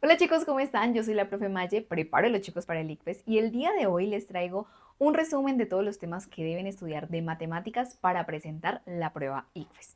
Hola chicos, ¿cómo están? Yo soy la profe Maye, preparo a los chicos para el ICFES y el día de hoy les traigo un resumen de todos los temas que deben estudiar de matemáticas para presentar la prueba ICFES.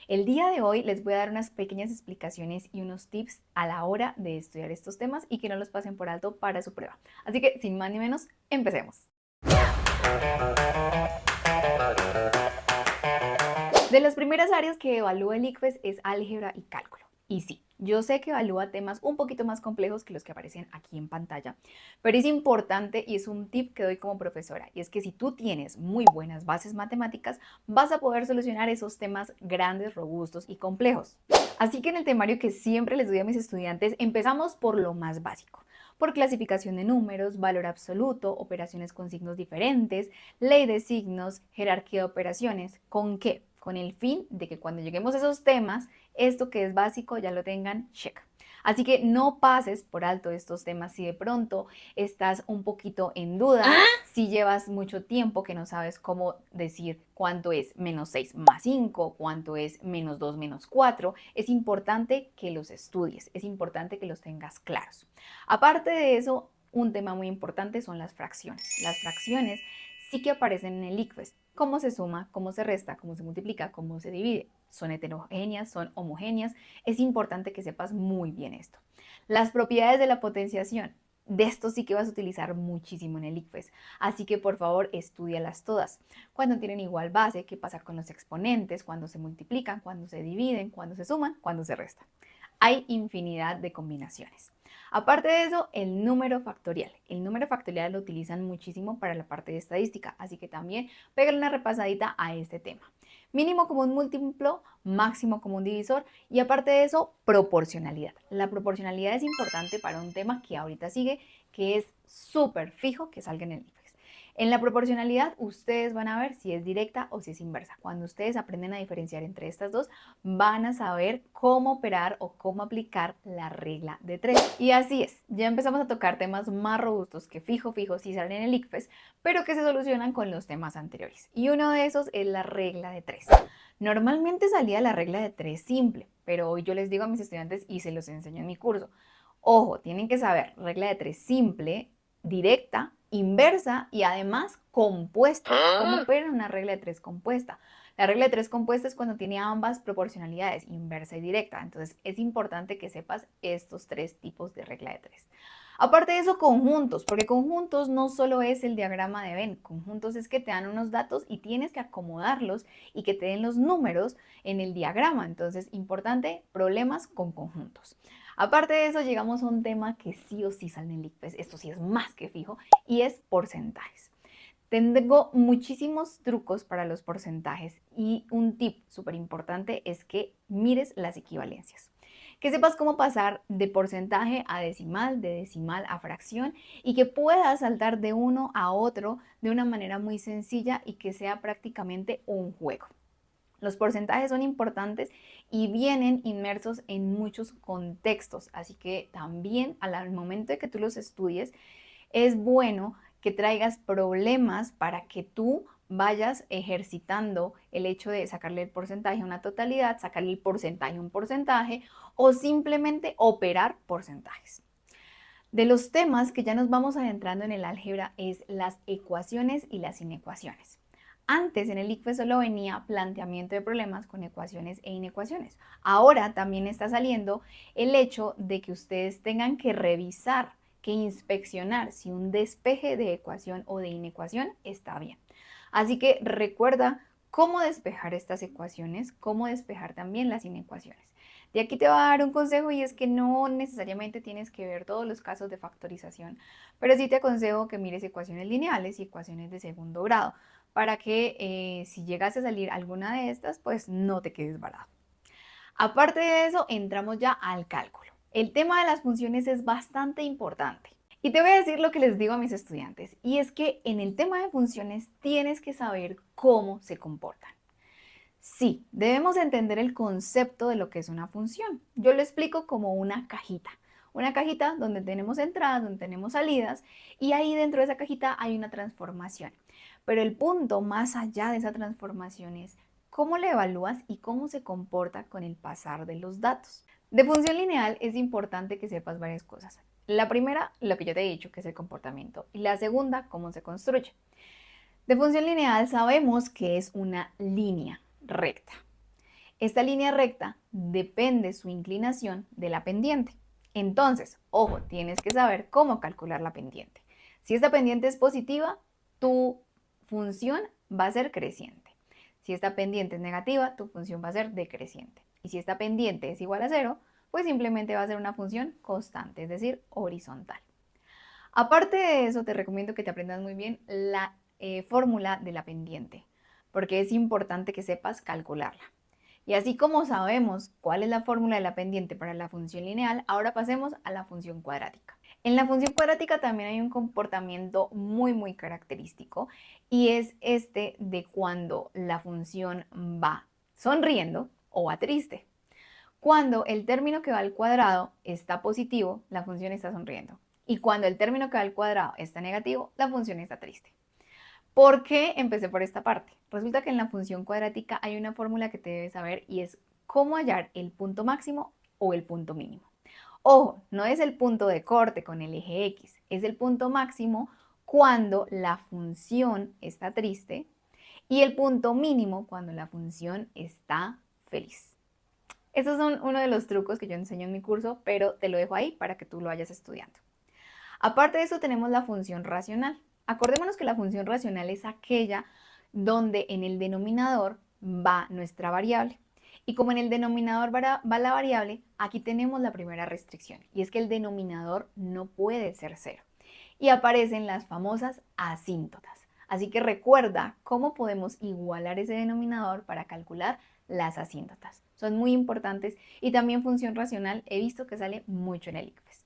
El día de hoy les voy a dar unas pequeñas explicaciones y unos tips a la hora de estudiar estos temas y que no los pasen por alto para su prueba. Así que sin más ni menos, empecemos. De las primeras áreas que evalúa el ICFES es álgebra y cálculo. Y sí, yo sé que evalúa temas un poquito más complejos que los que aparecen aquí en pantalla, pero es importante y es un tip que doy como profesora, y es que si tú tienes muy buenas bases matemáticas, vas a poder solucionar esos temas grandes, robustos y complejos. Así que en el temario que siempre les doy a mis estudiantes, empezamos por lo más básico, por clasificación de números, valor absoluto, operaciones con signos diferentes, ley de signos, jerarquía de operaciones. ¿Con qué? Con el fin de que cuando lleguemos a esos temas, esto que es básico ya lo tengan check. Así que no pases por alto estos temas si de pronto estás un poquito en duda, si llevas mucho tiempo que no sabes cómo decir cuánto es menos 6 más 5, cuánto es menos 2 menos 4, es importante que los estudies, es importante que los tengas claros. Aparte de eso, un tema muy importante son las fracciones. Las fracciones sí que aparecen en el ICFES. ¿Cómo se suma? ¿Cómo se resta? ¿Cómo se multiplica? ¿Cómo se divide? ¿Son heterogéneas? ¿Son homogéneas? Es importante que sepas muy bien esto. Las propiedades de la potenciación. De esto sí que vas a utilizar muchísimo en el ICFES, así que por favor estudialas todas. Cuando tienen igual base, qué pasa con los exponentes, cuando se multiplican, cuando se dividen, cuando se suman, cuando se restan. Hay infinidad de combinaciones. Aparte de eso, el número factorial. El número factorial lo utilizan muchísimo para la parte de estadística, así que también pégale una repasadita a este tema. Mínimo común múltiplo, máximo común divisor y aparte de eso, proporcionalidad. La proporcionalidad es importante para un tema que ahorita sigue, que es súper fijo que salga en el IFEX. En la proporcionalidad, ustedes van a ver si es directa o si es inversa. Cuando ustedes aprenden a diferenciar entre estas dos, van a saber cómo operar o cómo aplicar la regla de 3. Y así es, ya empezamos a tocar temas más robustos que fijo sí salen en el ICFES, pero que se solucionan con los temas anteriores. Y uno de esos es la regla de 3. Normalmente salía la regla de 3 simple, pero hoy yo les digo a mis estudiantes y se los enseño en mi curso. Ojo, tienen que saber regla de 3 simple, directa, inversa y además compuesta. ¿Cómo opera una regla de 3 compuesta? La regla de 3 compuesta es cuando tiene ambas proporcionalidades, inversa y directa. Entonces es importante que sepas estos tres tipos de regla de 3. Aparte de eso, conjuntos, porque conjuntos no solo es el diagrama de Venn, conjuntos es que te dan unos datos y tienes que acomodarlos y que te den los números en el diagrama. Entonces, importante, problemas con conjuntos. Aparte de eso, llegamos a un tema que sí o sí sale en el ICFES, esto sí es más que fijo, y es porcentajes. Tengo muchísimos trucos para los porcentajes y un tip súper importante es que mires las equivalencias. Que sepas cómo pasar de porcentaje a decimal, de decimal a fracción y que puedas saltar de uno a otro de una manera muy sencilla y que sea prácticamente un juego. Los porcentajes son importantes y vienen inmersos en muchos contextos, así que también al momento de que tú los estudies, es bueno que traigas problemas para que tú vayas ejercitando el hecho de sacarle el porcentaje a una totalidad, sacarle el porcentaje a un porcentaje o simplemente operar porcentajes. De los temas que ya nos vamos adentrando en el álgebra es las ecuaciones y las inecuaciones. Antes en el ICFES solo venía planteamiento de problemas con ecuaciones e inecuaciones. Ahora también está saliendo el hecho de que ustedes tengan que revisar, que inspeccionar si un despeje de ecuación o de inecuación está bien. Así que recuerda cómo despejar estas ecuaciones, cómo despejar también las inecuaciones. De aquí te va a dar un consejo y es que no necesariamente tienes que ver todos los casos de factorización, pero sí te aconsejo que mires ecuaciones lineales y ecuaciones de segundo grado para que si llegase a salir alguna de estas, pues no te quedes varado. Aparte de eso, entramos ya al cálculo. El tema de las funciones es bastante importante. Y te voy a decir lo que les digo a mis estudiantes, y es que en el tema de funciones tienes que saber cómo se comportan. Sí, debemos entender el concepto de lo que es una función. Yo lo explico como una cajita donde tenemos entradas, donde tenemos salidas, y ahí dentro de esa cajita hay una transformación. Pero el punto más allá de esa transformación es cómo la evalúas y cómo se comporta con el pasar de los datos. De función lineal es importante que sepas varias cosas. La primera, lo que yo te he dicho, que es el comportamiento. Y la segunda, cómo se construye. De función lineal sabemos que es una línea recta. Esta línea recta depende su inclinación de la pendiente. Entonces, ojo, tienes que saber cómo calcular la pendiente. Si esta pendiente es positiva, tu función va a ser creciente. Si esta pendiente es negativa, tu función va a ser decreciente. Y si esta pendiente es igual a cero, pues simplemente va a ser una función constante, es decir, horizontal. Aparte de eso, te recomiendo que te aprendas muy bien la fórmula de la pendiente, porque es importante que sepas calcularla. Y así como sabemos cuál es la fórmula de la pendiente para la función lineal, ahora pasemos a la función cuadrática. En la función cuadrática también hay un comportamiento muy característico y es este de cuando la función va sonriendo o va triste. Cuando el término que va al cuadrado está positivo, la función está sonriendo. Y cuando el término que va al cuadrado está negativo, la función está triste. ¿Por qué empecé por esta parte? Resulta que en la función cuadrática hay una fórmula que te debes saber y es cómo hallar el punto máximo o el punto mínimo. Ojo, no es el punto de corte con el eje X, es el punto máximo cuando la función está triste y el punto mínimo cuando la función está feliz. Estos son uno de los trucos que yo enseño en mi curso, pero te lo dejo ahí para que tú lo vayas estudiando. Aparte de eso tenemos la función racional. Acordémonos que la función racional es aquella donde en el denominador va nuestra variable. Y como en el denominador va la variable, aquí tenemos la primera restricción, y es que el denominador no puede ser cero. Y aparecen las famosas asíntotas. Así que recuerda cómo podemos igualar ese denominador para calcular las asíntotas. Son muy importantes y también función racional he visto que sale mucho en el ICFES.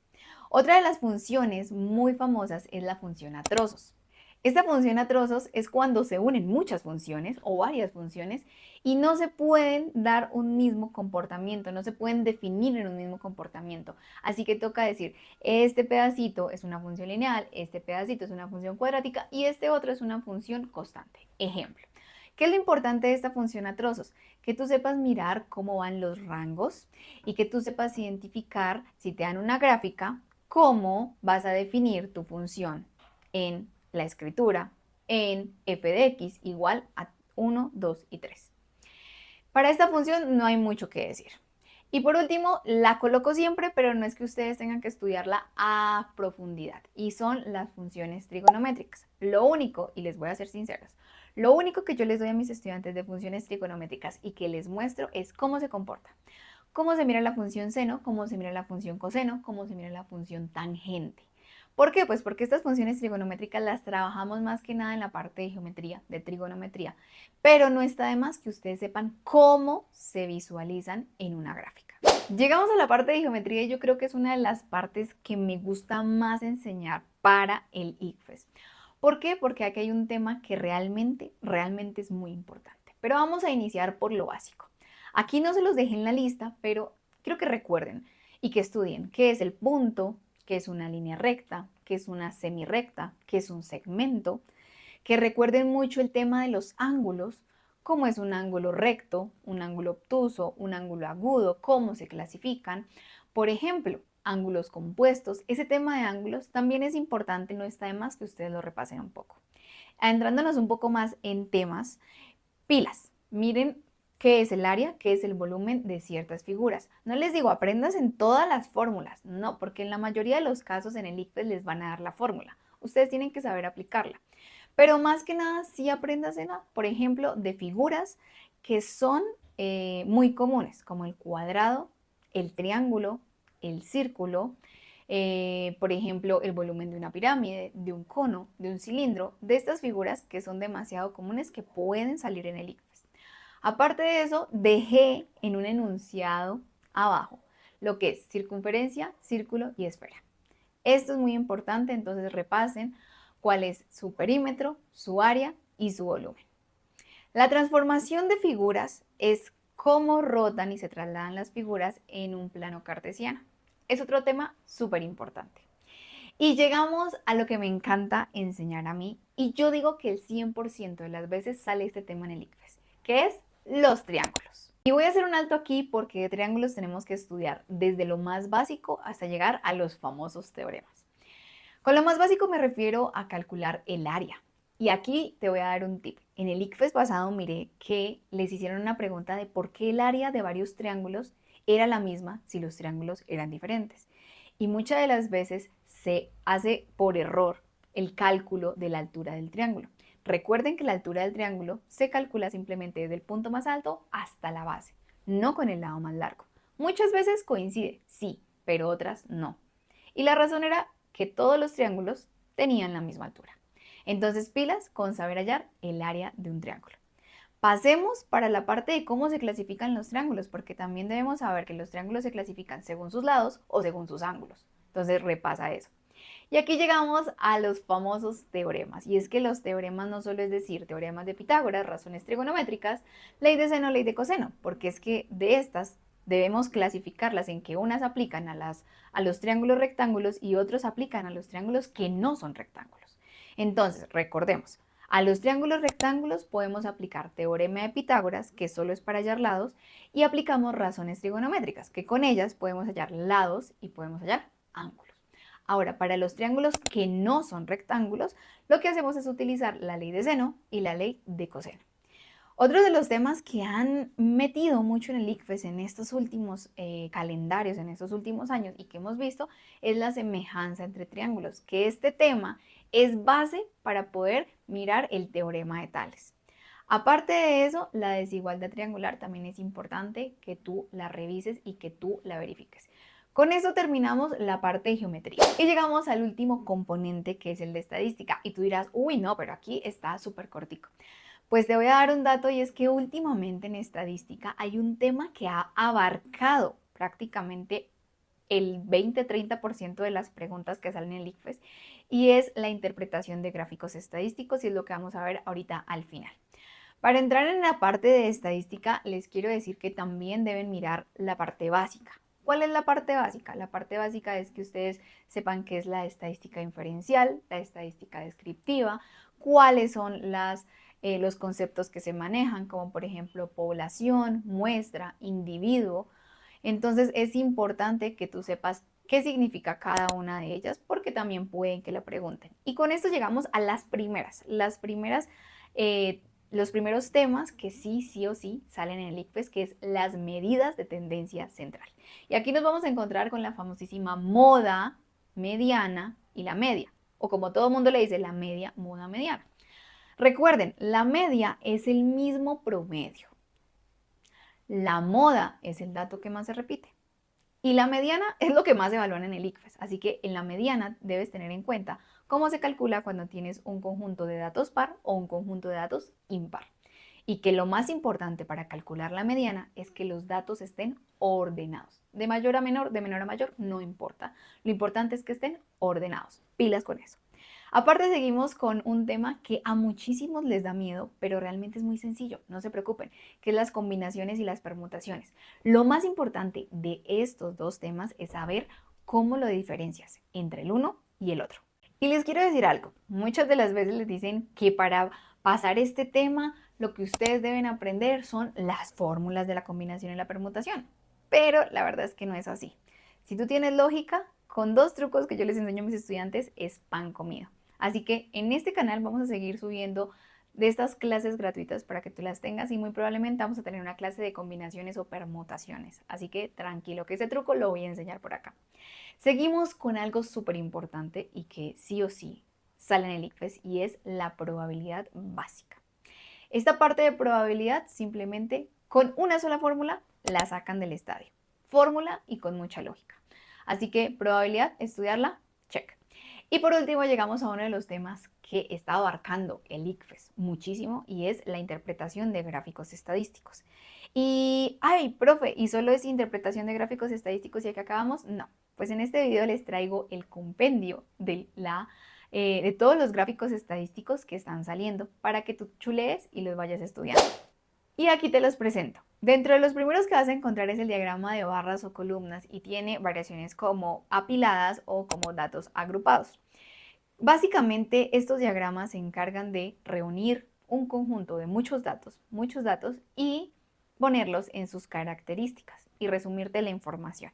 Otra de las funciones muy famosas es la función a trozos. Esta función a trozos es cuando se unen muchas funciones o varias funciones y no se pueden dar un mismo comportamiento, no se pueden definir en un mismo comportamiento. Así que toca decir, este pedacito es una función lineal, este pedacito es una función cuadrática y este otro es una función constante. Ejemplo. ¿Qué es lo importante de esta función a trozos? Que tú sepas mirar cómo van los rangos y que tú sepas identificar, si te dan una gráfica, cómo vas a definir tu función en la escritura en f de x igual a 1, 2 y 3. Para esta función no hay mucho que decir. Y por último, la coloco siempre, pero no es que ustedes tengan que estudiarla a profundidad. Y son las funciones trigonométricas. Lo único, y les voy a ser sinceros, lo único que yo les doy a mis estudiantes de funciones trigonométricas y que les muestro es cómo se comporta. Cómo se mira la función seno, cómo se mira la función coseno, cómo se mira la función tangente. ¿Por qué? Pues porque estas funciones trigonométricas las trabajamos más que nada en la parte de geometría, de trigonometría, pero no está de más que ustedes sepan cómo se visualizan en una gráfica. Llegamos a la parte de geometría y yo creo que es una de las partes que me gusta más enseñar para el ICFES. ¿Por qué? Porque aquí hay un tema que realmente es muy importante. Pero vamos a iniciar por lo básico. Aquí no se los dejé en la lista, pero quiero que recuerden y que estudien qué es el punto, qué es una línea recta, qué es una semirrecta, qué es un segmento, que recuerden mucho el tema de los ángulos, cómo es un ángulo recto, un ángulo obtuso, un ángulo agudo, cómo se clasifican. Por ejemplo, ángulos compuestos. Ese tema de ángulos también es importante, no está de más que ustedes lo repasen un poco. Entrándonos un poco más en temas, pilas. Miren qué es el área, qué es el volumen de ciertas figuras. No les digo aprendas en todas las fórmulas, no, porque en la mayoría de los casos en el ICFES les van a dar la fórmula. Ustedes tienen que saber aplicarla. Pero más que nada, sí apréndasela, por ejemplo, de figuras que son muy comunes, como el cuadrado, el triángulo, el círculo, por ejemplo, el volumen de una pirámide, de un cono, de un cilindro, de estas figuras que son demasiado comunes que pueden salir en el ICFES. Aparte de eso, dejé en un enunciado abajo lo que es circunferencia, círculo y esfera. Esto es muy importante, entonces repasen cuál es su perímetro, su área y su volumen. La transformación de figuras es cómo rotan y se trasladan las figuras en un plano cartesiano. Es otro tema súper importante. Y llegamos a lo que me encanta enseñar a mí, y yo digo que el 100% de las veces sale este tema en el ICFES, que es los triángulos. Y voy a hacer un alto aquí porque de triángulos tenemos que estudiar desde lo más básico hasta llegar a los famosos teoremas. Con lo más básico me refiero a calcular el área. Y aquí te voy a dar un tip. En el ICFES pasado miré que les hicieron una pregunta de por qué el área de varios triángulos era la misma si los triángulos eran diferentes. Y muchas de las veces se hace por error el cálculo de la altura del triángulo. Recuerden que la altura del triángulo se calcula simplemente desde el punto más alto hasta la base, no con el lado más largo. Muchas veces coincide, sí, pero otras no. Y la razón era que todos los triángulos tenían la misma altura. Entonces, pilas con saber hallar el área de un triángulo. Pasemos para la parte de cómo se clasifican los triángulos, porque también debemos saber que los triángulos se clasifican según sus lados o según sus ángulos. Entonces, repasa eso. Y aquí llegamos a los famosos teoremas. Y es que los teoremas no solo es decir teoremas de Pitágoras, razones trigonométricas, ley de seno, ley de coseno, porque es que de estas debemos clasificarlas en que unas aplican a los triángulos rectángulos y otros aplican a los triángulos que no son rectángulos. Entonces, recordemos, a los triángulos rectángulos podemos aplicar teorema de Pitágoras, que solo es para hallar lados, y aplicamos razones trigonométricas, que con ellas podemos hallar lados y podemos hallar ángulos. Ahora, para los triángulos que no son rectángulos, lo que hacemos es utilizar la ley de seno y la ley de coseno. Otro de los temas que han metido mucho en el ICFES en estos últimos calendarios, en estos últimos años y que hemos visto, es la semejanza entre triángulos, que este tema es base para poder mirar el teorema de Tales. Aparte de eso, la desigualdad triangular también es importante que tú la revises y que tú la verifiques. Con eso terminamos la parte de geometría y llegamos al último componente, que es el de estadística. Y tú dirás, uy, no, pero aquí está súper cortico. Pues te voy a dar un dato, y es que últimamente en estadística hay un tema que ha abarcado prácticamente el 20-30% de las preguntas que salen en el ICFES, y es la interpretación de gráficos estadísticos, y es lo que vamos a ver ahorita al final. Para entrar en la parte de estadística, les quiero decir que también deben mirar la parte básica. ¿Cuál es la parte básica? La parte básica es que ustedes sepan qué es la estadística inferencial, la estadística descriptiva, cuáles son los conceptos que se manejan, como por ejemplo población, muestra, individuo. Entonces es importante que tú sepas qué significa cada una de ellas, porque también pueden que la pregunten. Y con esto llegamos a los primeros temas que sí o sí salen en el ICFES, que es las medidas de tendencia central. Y aquí nos vamos a encontrar con la famosísima moda, mediana y la media, o como todo el mundo le dice, la media, moda, mediana. Recuerden, la media es el mismo promedio. La moda es el dato que más se repite. Y la mediana es lo que más evalúan en el ICFES. Así que en la mediana debes tener en cuenta cómo se calcula cuando tienes un conjunto de datos par o un conjunto de datos impar. Y que lo más importante para calcular la mediana es que los datos estén ordenados. De mayor a menor, de menor a mayor, no importa. Lo importante es que estén ordenados. Pilas con eso. Aparte, seguimos con un tema que a muchísimos les da miedo, pero realmente es muy sencillo, no se preocupen, que es las combinaciones y las permutaciones. Lo más importante de estos dos temas es saber cómo lo diferencias entre el uno y el otro. Y les quiero decir algo, muchas de las veces les dicen que para pasar este tema, lo que ustedes deben aprender son las fórmulas de la combinación y la permutación, pero la verdad es que no es así. Si tú tienes lógica, con dos trucos que yo les enseño a mis estudiantes es pan comido. Así que en este canal vamos a seguir subiendo de estas clases gratuitas para que tú las tengas, y muy probablemente vamos a tener una clase de combinaciones o permutaciones. Así que tranquilo, que ese truco lo voy a enseñar por acá. Seguimos con algo súper importante y que sí o sí sale en el ICFES, y es la probabilidad básica. Esta parte de probabilidad simplemente con una sola fórmula la sacan del estadio. Fórmula y con mucha lógica. Así que probabilidad, estudiarla, check. Y por último llegamos a uno de los temas que está abarcando el ICFES muchísimo, y es la interpretación de gráficos estadísticos. Y, ay, profe, ¿y solo es interpretación de gráficos estadísticos y aquí acabamos? No, pues en este video les traigo el compendio de todos los gráficos estadísticos que están saliendo para que tú chulees y los vayas estudiando. Y aquí te los presento. Dentro de los primeros que vas a encontrar es el diagrama de barras o columnas, y tiene variaciones como apiladas o como datos agrupados. Básicamente estos diagramas se encargan de reunir un conjunto de muchos datos, y ponerlos en sus características y resumirte la información.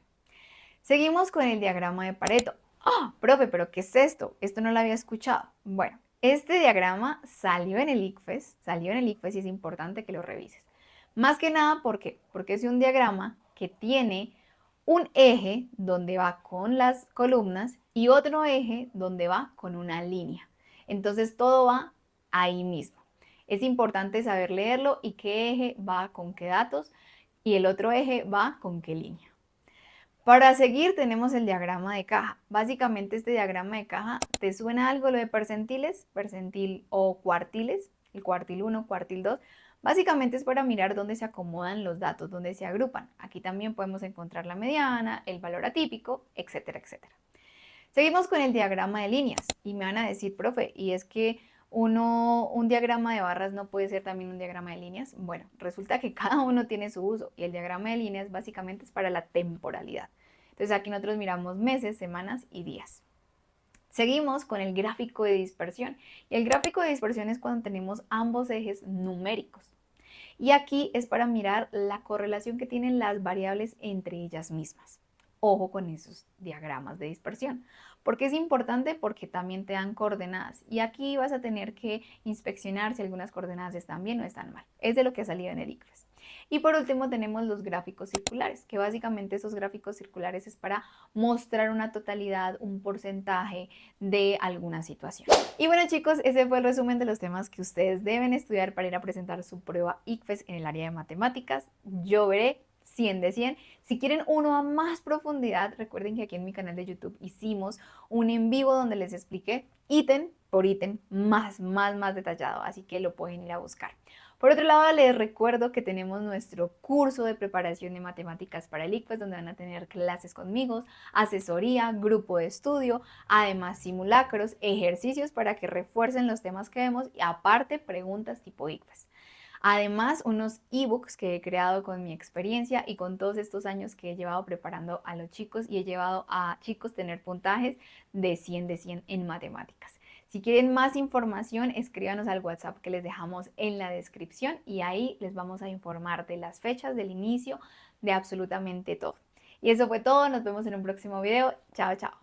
Seguimos con el diagrama de Pareto. ¡Ah, profe, pero qué es esto! Esto no lo había escuchado. Bueno, este diagrama salió en el ICFES y es importante que lo revises. Más que nada, ¿por qué? Porque es un diagrama que tiene un eje donde va con las columnas y otro eje donde va con una línea. Entonces todo va ahí mismo. Es importante saber leerlo y qué eje va con qué datos y el otro eje va con qué línea. Para seguir tenemos el diagrama de caja. Básicamente este diagrama de caja, ¿te suena algo lo de percentiles? Percentil o cuartiles, el cuartil 1, cuartil 2. Básicamente es para mirar dónde se acomodan los datos, dónde se agrupan. Aquí también podemos encontrar la mediana, el valor atípico, etcétera, etcétera. Seguimos con el diagrama de líneas y me van a decir, profe, ¿y es que un diagrama de barras no puede ser también un diagrama de líneas? Bueno, resulta que cada uno tiene su uso y el diagrama de líneas básicamente es para la temporalidad. Entonces aquí nosotros miramos meses, semanas y días. Seguimos con el gráfico de dispersión y el gráfico de dispersión es cuando tenemos ambos ejes numéricos. Y aquí es para mirar la correlación que tienen las variables entre ellas mismas. Ojo con esos diagramas de dispersión. ¿Por qué es importante? Porque también te dan coordenadas y aquí vas a tener que inspeccionar si algunas coordenadas están bien o están mal. Es de lo que ha salido en el ICFES. Y por último tenemos los gráficos circulares, que básicamente esos gráficos circulares es para mostrar una totalidad, un porcentaje de alguna situación. Y bueno chicos, ese fue el resumen de los temas que ustedes deben estudiar para ir a presentar su prueba ICFES en el área de matemáticas. Yo veré 100 de 100. Si quieren uno a más profundidad, recuerden que aquí en mi canal de YouTube hicimos un en vivo donde les expliqué ítem por ítem más detallado, así que lo pueden ir a buscar. Por otro lado, les recuerdo que tenemos nuestro curso de preparación de matemáticas para el ICFES, donde van a tener clases conmigo, asesoría, grupo de estudio, además simulacros, ejercicios para que refuercen los temas que vemos y aparte preguntas tipo ICFES. Además, unos ebooks que he creado con mi experiencia y con todos estos años que he llevado preparando a los chicos y he llevado a chicos tener puntajes de 100 de 100 en matemáticas. Si quieren más información, escríbanos al WhatsApp que les dejamos en la descripción y ahí les vamos a informar de las fechas del inicio, de absolutamente todo. Y eso fue todo, nos vemos en un próximo video. Chao, chao.